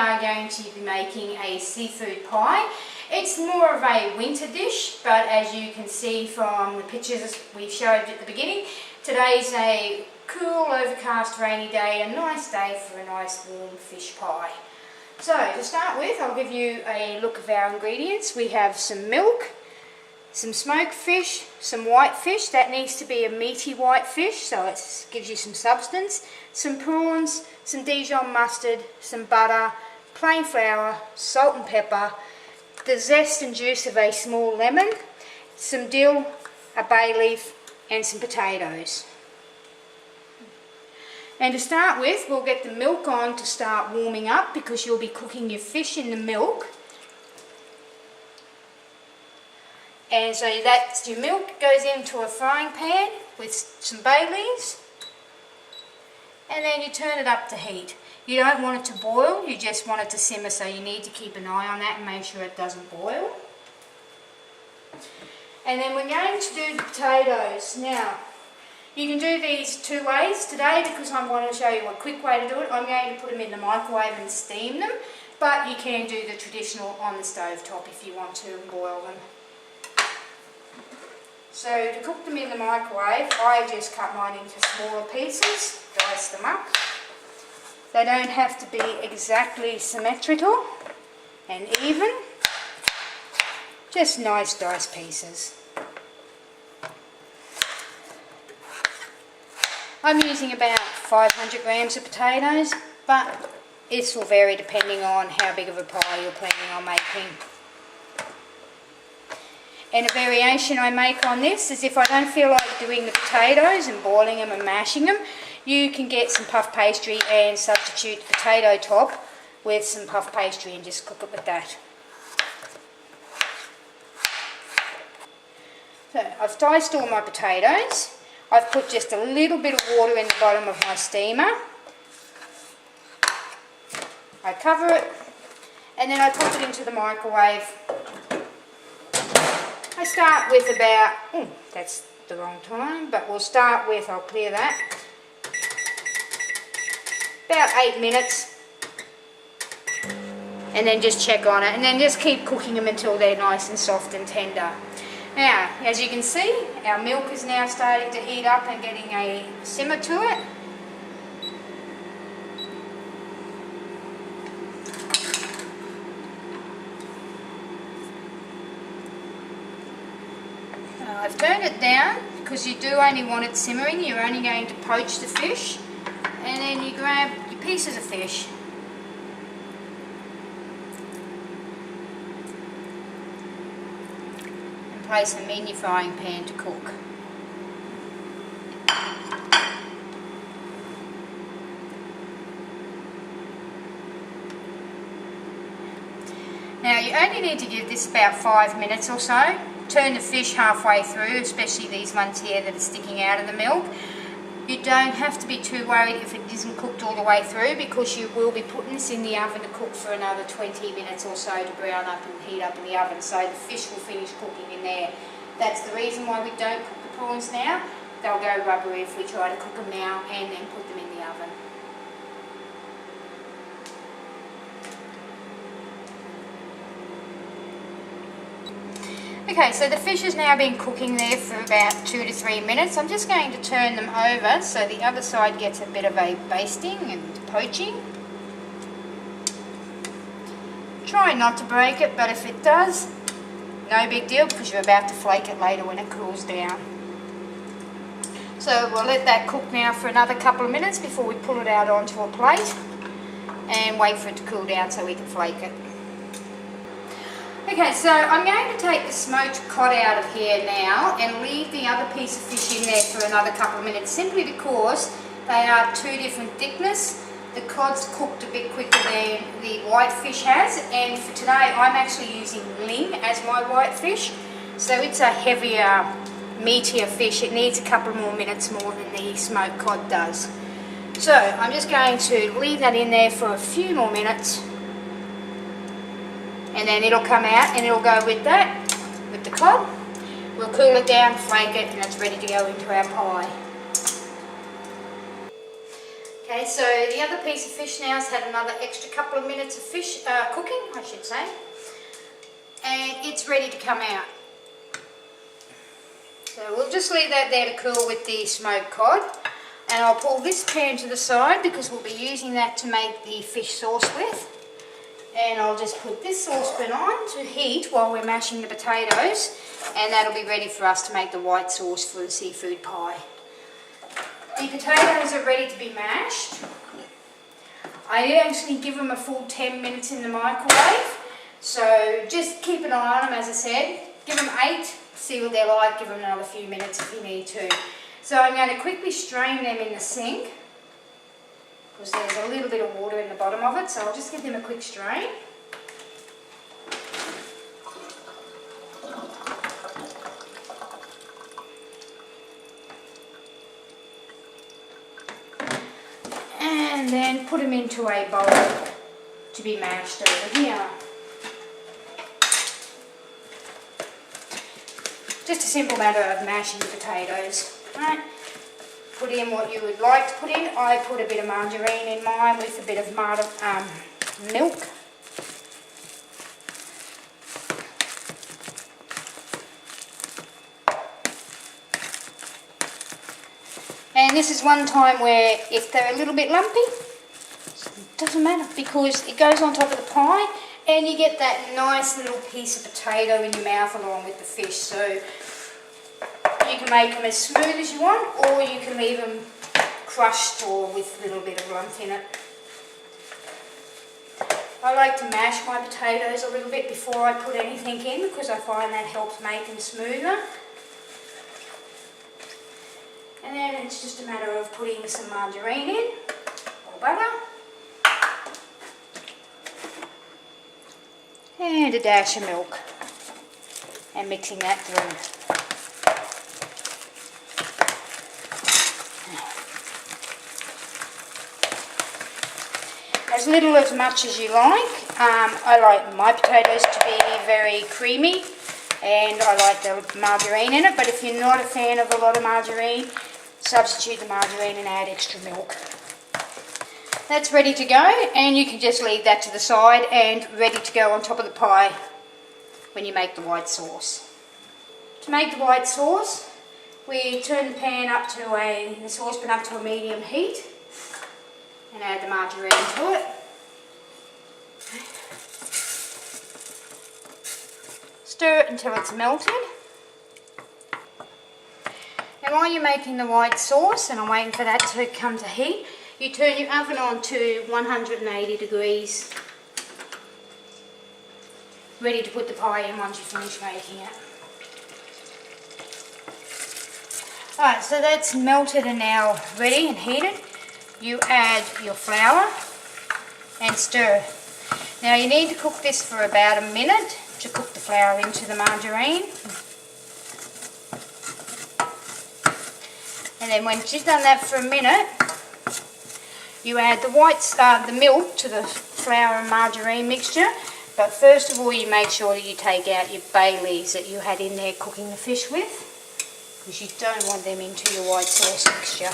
are going to be making a seafood pie. It's more of a winter dish, but as you can see from the pictures we showed at the beginning, today's a cool, overcast, rainy day, a nice day for a nice warm fish pie. So to start with, I'll give you a look of our ingredients. We have some milk, some smoked fish, some white fish. That needs to be a meaty white fish, so it gives you some substance. Some prawns, some Dijon mustard, some butter, plain flour, salt and pepper, the zest and juice of a small lemon, some dill, a bay leaf, and some potatoes. And to start with, we'll get the milk on to start warming up because you'll be cooking your fish in the milk. And so that's your milk goes into a frying pan with some bay leaves, and then you turn it up to heat. You don't want it to boil, you just want it to simmer, so you need to keep an eye on that and make sure it doesn't boil. And then we're going to do the potatoes. Now, you can do these two ways today because I'm going to show you a quick way to do it. I'm going to put them in the microwave and steam them, but you can do the traditional on the stove top if you want to and boil them. So to cook them in the microwave, I just cut mine into smaller pieces, dice them up. They don't have to be exactly symmetrical and even, just nice dice pieces. I'm using about 500 grams of potatoes, but this will vary depending on how big of a pie you're planning on making. And a variation I make on this is if I don't feel like doing the potatoes and boiling them and mashing them, you can get some puff pastry and substitute the potato top with some puff pastry and just cook it with that. So I've diced all my potatoes. I've put just a little bit of water in the bottom of my steamer. I cover it and then I pop it into the microwave. I start with about, that's the wrong time, but we'll start with, I'll clear that, about 8 minutes, and then just check on it, and then just keep cooking them until they're nice and soft and tender. Now, as you can see, our milk is now starting to heat up and getting a simmer to it. I've turned it down because you do only want it simmering. You're only going to poach the fish, and then you grab your pieces of fish and place them in your frying pan to cook. Now you only need to give this about 5 minutes or so. Turn the fish halfway through, especially these ones here that are sticking out of the milk. You don't have to be too worried if it isn't cooked all the way through because you will be putting this in the oven to cook for another 20 minutes or so to brown up and heat up in the oven, so the fish will finish cooking in there. That's the reason why we don't cook the prawns now. They'll go rubbery if we try to cook them now and then put them in the oven. Okay, so the fish has now been cooking there for about 2 to 3 minutes. I'm just going to turn them over so the other side gets a bit of a basting and poaching. Try not to break it, but if it does, no big deal because you're about to flake it later when it cools down. So we'll let that cook now for another couple of minutes before we pull it out onto a plate and wait for it to cool down so we can flake it. Okay, so I'm going to take the smoked cod out of here now and leave the other piece of fish in there for another couple of minutes, simply because they are two different thickness. The cod's cooked a bit quicker than the white fish has, and for today I'm actually using ling as my white fish, so it's a heavier, meatier fish. It needs a couple more minutes more than the smoked cod does. So I'm just going to leave that in there for a few more minutes, and then it'll come out and it'll go with that, with the cod. We'll cool it down, flake it, and it's ready to go into our pie. Okay, so the other piece of fish now has had another extra couple of minutes of fish cooking, I should say, and it's ready to come out. So we'll just leave that there to cool with the smoked cod, and I'll pull this pan to the side because we'll be using that to make the fish sauce with. And I'll just put this saucepan on to heat while we're mashing the potatoes, and that'll be ready for us to make the white sauce for the seafood pie. The potatoes are ready to be mashed. I actually give them a full 10 minutes in the microwave, so just keep an eye on them, as I said. Give them 8, see what they're like, give them another few minutes if you need to. So I'm going to quickly strain them in the sink, because there's a little bit of water in the bottom of it, so I'll just give them a quick strain. And then put them into a bowl to be mashed over here. Just a simple matter of mashing the potatoes. Right? Put in what you would like to put in. I put a bit of margarine in mine with a bit of milk. And this is one time where if they're a little bit lumpy, it doesn't matter because it goes on top of the pie and you get that nice little piece of potato in your mouth along with the fish. So you can make them as smooth as you want, or you can leave them crushed or with a little bit of lump in it. I like to mash my potatoes a little bit before I put anything in because I find that helps make them smoother. And then it's just a matter of putting some margarine in, or butter, and a dash of milk, and mixing that through. As little as much as you like. I like my potatoes to be very creamy, and I like the margarine in it, but if you're not a fan of a lot of margarine, substitute the margarine and add extra milk. That's ready to go, and you can just leave that to the side and ready to go on top of the pie when you make the white sauce. To make the white sauce, we turn the saucepan up to a medium heat and add the margarine to it. Stir it until it's melted. And while you're making the white sauce, and I'm waiting for that to come to heat, you turn your oven on to 180 degrees, ready to put the pie in once you finish making it. Alright, so that's melted and now ready and heated. You add your flour and stir. Now you need to cook this for about a minute to cook the flour into the margarine. And then once you've done that for a minute, you add the milk to the flour and margarine mixture. But first of all, you make sure that you take out your bay leaves that you had in there cooking the fish with, because you don't want them into your white sauce mixture.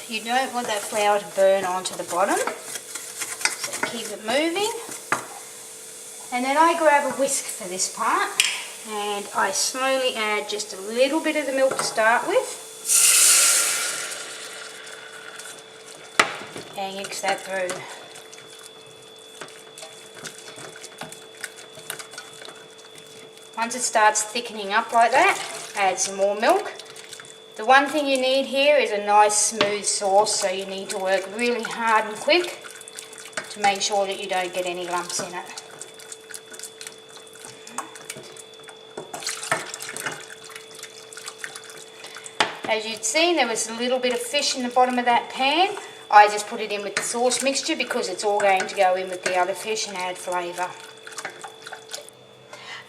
You don't want that flour to burn onto the bottom, so keep it moving. And then I grab a whisk for this part, and I slowly add just a little bit of the milk to start with, and mix that through. Once it starts thickening up like that, add some more milk. The one thing you need here is a nice smooth sauce, so you need to work really hard and quick to make sure that you don't get any lumps in it. As you'd seen, there was a little bit of fish in the bottom of that pan. I just put it in with the sauce mixture because it's all going to go in with the other fish and add flavour.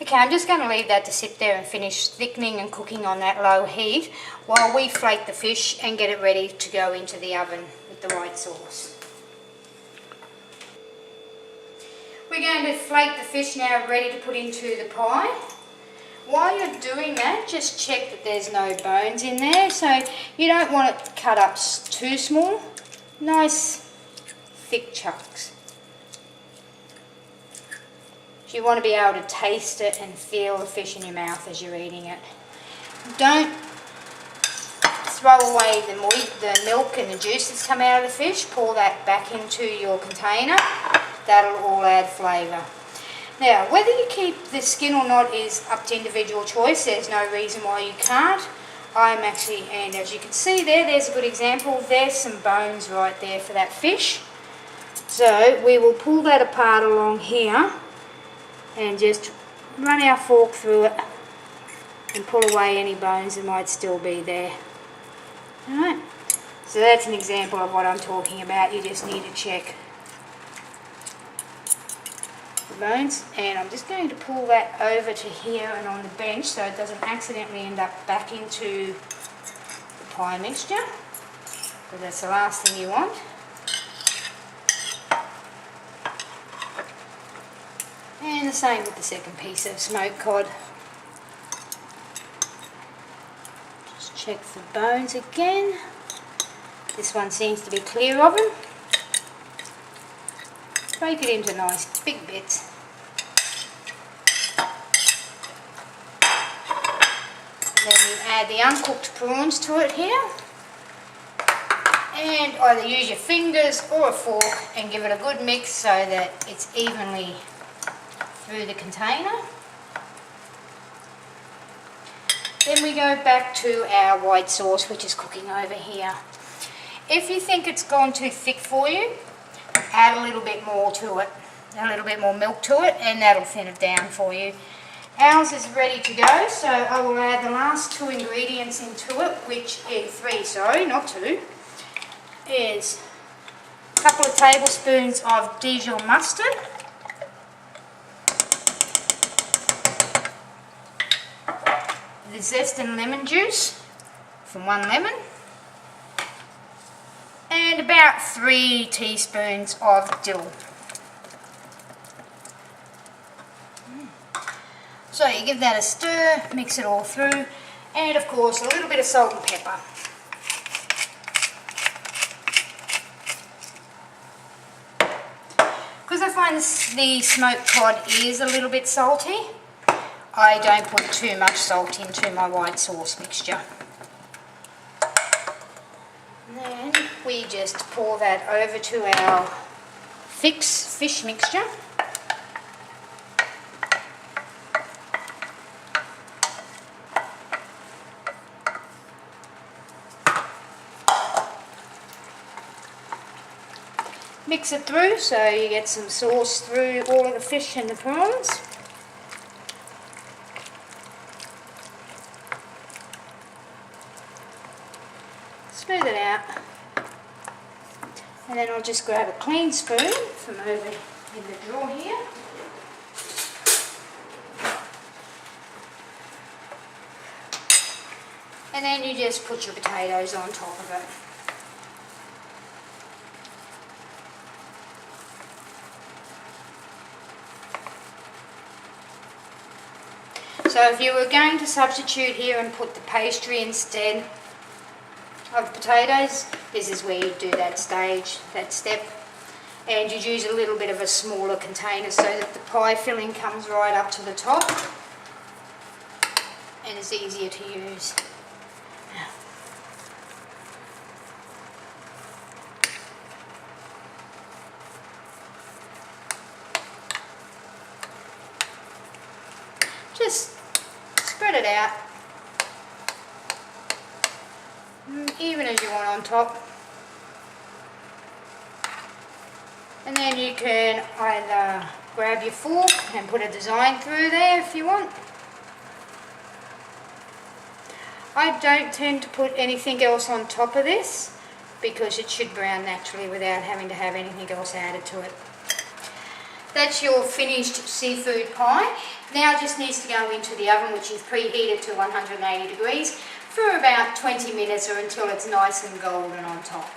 Okay, I'm just going to leave that to sit there and finish thickening and cooking on that low heat while we flake the fish and get it ready to go into the oven the white sauce. We're going to flake the fish now, ready to put into the pie. While you're doing that, just check that there's no bones in there. So you don't want it cut up too small. Nice thick chunks. You want to be able to taste it and feel the fish in your mouth as you're eating it. Don't throw away the milk and the juice that's come out of the fish. Pour that back into your container. That'll all add flavour. Now, whether you keep the skin or not is up to individual choice. There's no reason why you can't. And as you can see there's a good example. There's some bones right there for that fish. So we will pull that apart along here and just run our fork through it and pull away any bones that might still be there. Alright, so that's an example of what I'm talking about. You just need to check the bones, and I'm just going to pull that over to here and on the bench so it doesn't accidentally end up back into the pie mixture, because that's the last thing you want. And the same with the second piece of smoked cod. Just check for bones again. This one seems to be clear of them. Break it into nice big bits. And then you add the uncooked prawns to it here. And either use your fingers or a fork and give it a good mix so that it's evenly through the container. Then we go back to our white sauce, which is cooking over here. If you think it's gone too thick for you, add a little bit more to it, a little bit more milk to it, and that'll thin it down for you. Ours is ready to go, so I will add the last two ingredients into it, which is three, not two, is a couple of tablespoons of Dijon mustard, the zest and lemon juice from 1 lemon, and about 3 teaspoons of dill. So you give that a stir, mix it all through, and of course a little bit of salt and pepper. Because I find the smoked cod is a little bit salty, I don't put too much salt into my white sauce mixture. And then we just pour that over to our fix fish mixture. Mix it through so you get some sauce through all of the fish and the prawns. Smooth it out, and then I'll just grab a clean spoon from over in the drawer here. And then you just put your potatoes on top of it. So if you were going to substitute here and put the pastry instead of potatoes, this is where you do that step, and you use a little bit of a smaller container so that the pie filling comes right up to the top and is easier to use. Just spread it out, even as you want on top, and then you can either grab your fork and put a design through there if you want. I don't tend to put anything else on top of this because it should brown naturally without having to have anything else added to it. That's your finished seafood pie. Now it just needs to go into the oven, which is preheated to 180 degrees for about 20 minutes or until it's nice and golden on top.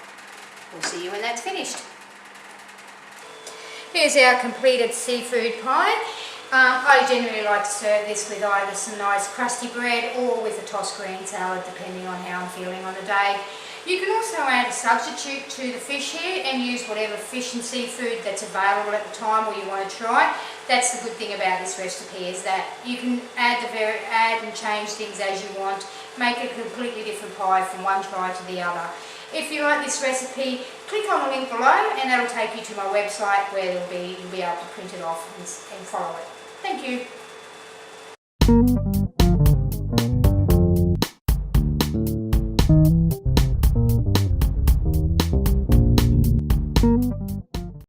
We'll see you when that's finished. Here's our completed seafood pie. I generally like to serve this with either some nice crusty bread or with a tossed green salad, depending on how I'm feeling on the day. You can also add a substitute to the fish here and use whatever fish and seafood that's available at the time or you want to try. That's the good thing about this recipe, is that you can add and change things as you want, make a completely different pie from one try to the other. If you like this recipe, click on the link below and that'll take you to my website where you'll be able to print it off and follow it. Thank you.